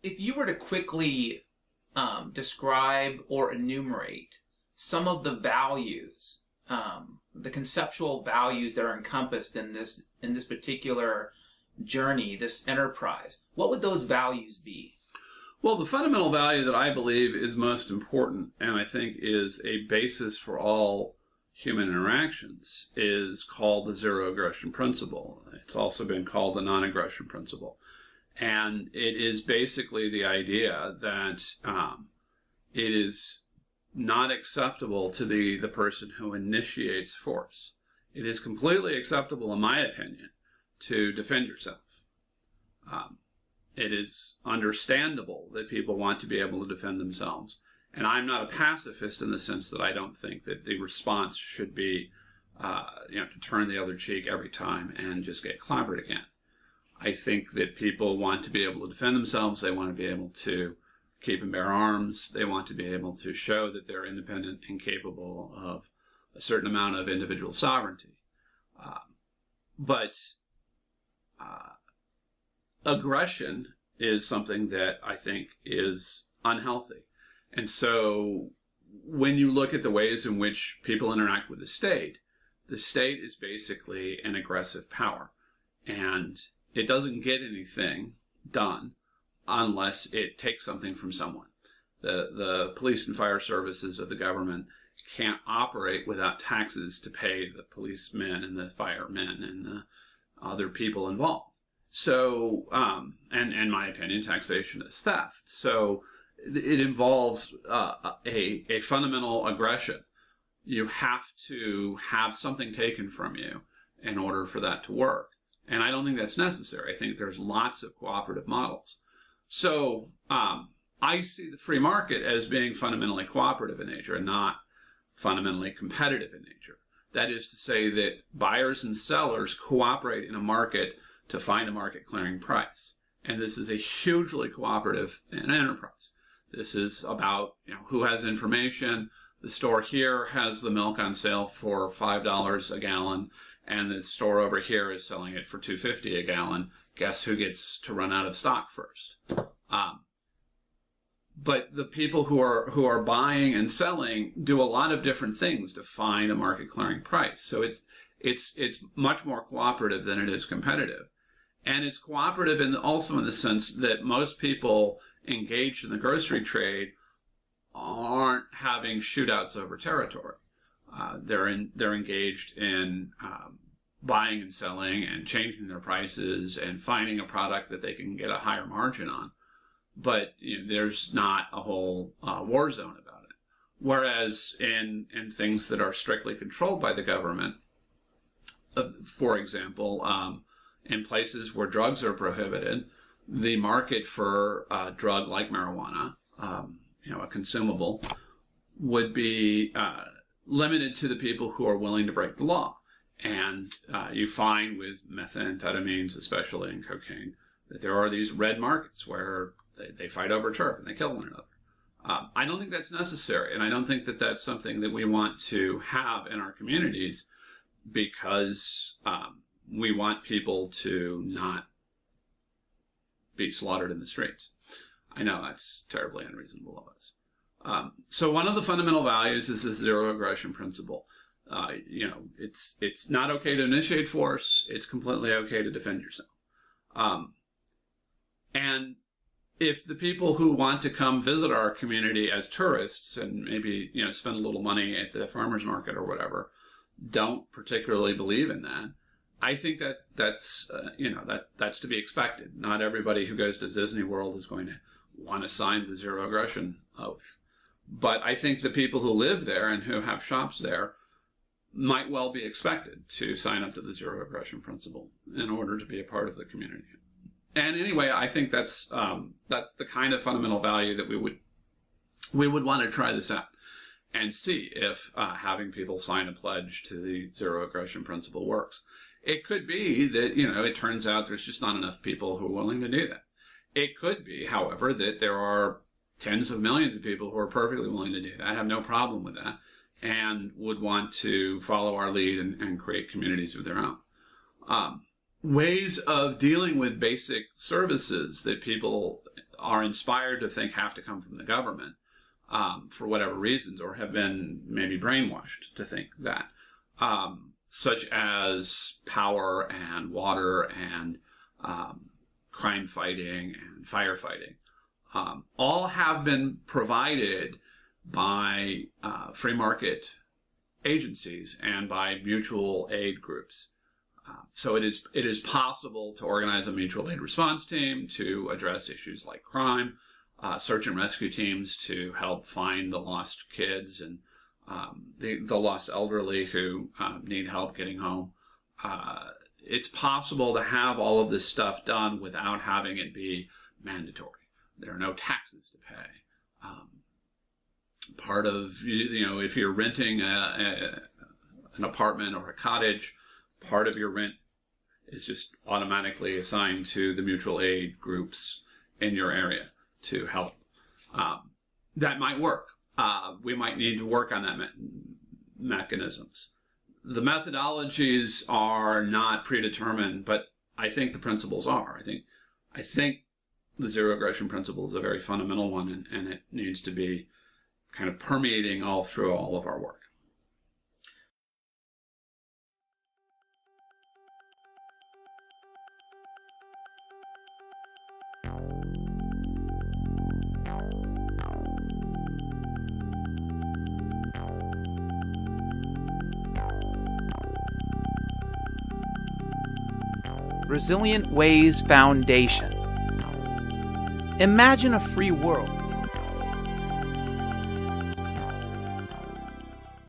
If you were to quickly describe or enumerate some of the values, the conceptual values that are encompassed in this particular journey, this enterprise, what would those values be? Well, the fundamental value that I believe is most important, and I think is a basis for all human interactions, is called the zero aggression principle. It's also been called the non-aggression principle. And it is basically the idea that it is not acceptable to be the person who initiates force. It is completely acceptable, in my opinion, to defend yourself. It is understandable that people want to be able to defend themselves. And I'm not a pacifist in the sense that I don't think that the response should be to turn the other cheek every time and just get clobbered again. I think that people want to be able to defend themselves. They want to be able to keep and bear arms. They want to be able to show that they're independent and capable of a certain amount of individual sovereignty. But aggression is something that I think is unhealthy. And so when you look at the ways in which people interact with the state is basically an aggressive power. And it doesn't get anything done unless it takes something from someone. The police and fire services of the government can't operate without taxes to pay the policemen and the firemen and the other people involved. So, and in my opinion, taxation is theft. So it involves a fundamental aggression. You have to have something taken from you in order for that to work. And I don't think that's necessary. I think there's lots of cooperative models. So I see the free market as being fundamentally cooperative in nature and not fundamentally competitive in nature. That is to say that buyers and sellers cooperate in a market to find a market clearing price. And this is a hugely cooperative enterprise. This is about who has information. The store here has the milk on sale for $5 a gallon, and the store over here is selling it for $2.50 a gallon. Guess who gets to run out of stock first? But the people who are buying and selling do a lot of different things to find a market clearing price. So it's much more cooperative than it is competitive. And it's cooperative also in the sense that most people engaged in the grocery trade aren't having shootouts over territory. They're engaged in buying and selling and changing their prices and finding a product that they can get a higher margin on. But there's not a whole war zone about it. Whereas in things that are strictly controlled by the government, for example, in places where drugs are prohibited, the market for a drug like marijuana, a consumable, would be limited to the people who are willing to break the law. And you find with methamphetamines, especially in cocaine, that there are these red markets where they fight over turf and they kill one another. I don't think that's necessary, and I don't think that that's something that we want to have in our communities because we want people to not be slaughtered in the streets. I know that's terribly unreasonable of us. So one of the fundamental values is the zero aggression principle. It's not okay to initiate force. It's completely okay to defend yourself. And if the people who want to come visit our community as tourists and maybe spend a little money at the farmer's market or whatever don't particularly believe in that, I think that's to be expected. Not everybody who goes to Disney World is going to want to sign the zero aggression oath. But I think the people who live there and who have shops there might well be expected to sign up to the zero aggression principle in order to be a part of the community. And anyway, I think that's the kind of fundamental value that we would want to try this out and see if having people sign a pledge to the zero aggression principle works. It could be that it turns out there's just not enough people who are willing to do that. It could be, however, that there are tens of millions of people who are perfectly willing to do that, have no problem with that, and would want to follow our lead and create communities of their own. Ways of dealing with basic services that people are inspired to think have to come from the government for whatever reasons, or have been maybe brainwashed to think that, such as power and water and crime fighting and firefighting, all have been provided by free market agencies and by mutual aid groups. So it is possible to organize a mutual aid response team to address issues like crime, search and rescue teams to help find the lost kids and the lost elderly who need help getting home. It's possible to have all of this stuff done without having it be mandatory. There are no taxes to pay. Part of, if you're renting an apartment or a cottage, part of your rent is just automatically assigned to the mutual aid groups in your area to help. That might work. We might need to work on that mechanisms. The methodologies are not predetermined, but I think the principles are. I think the zero aggression principle is a very fundamental one, and it needs to be kind of permeating all through all of our work. Resilient Ways Foundation. Imagine a free world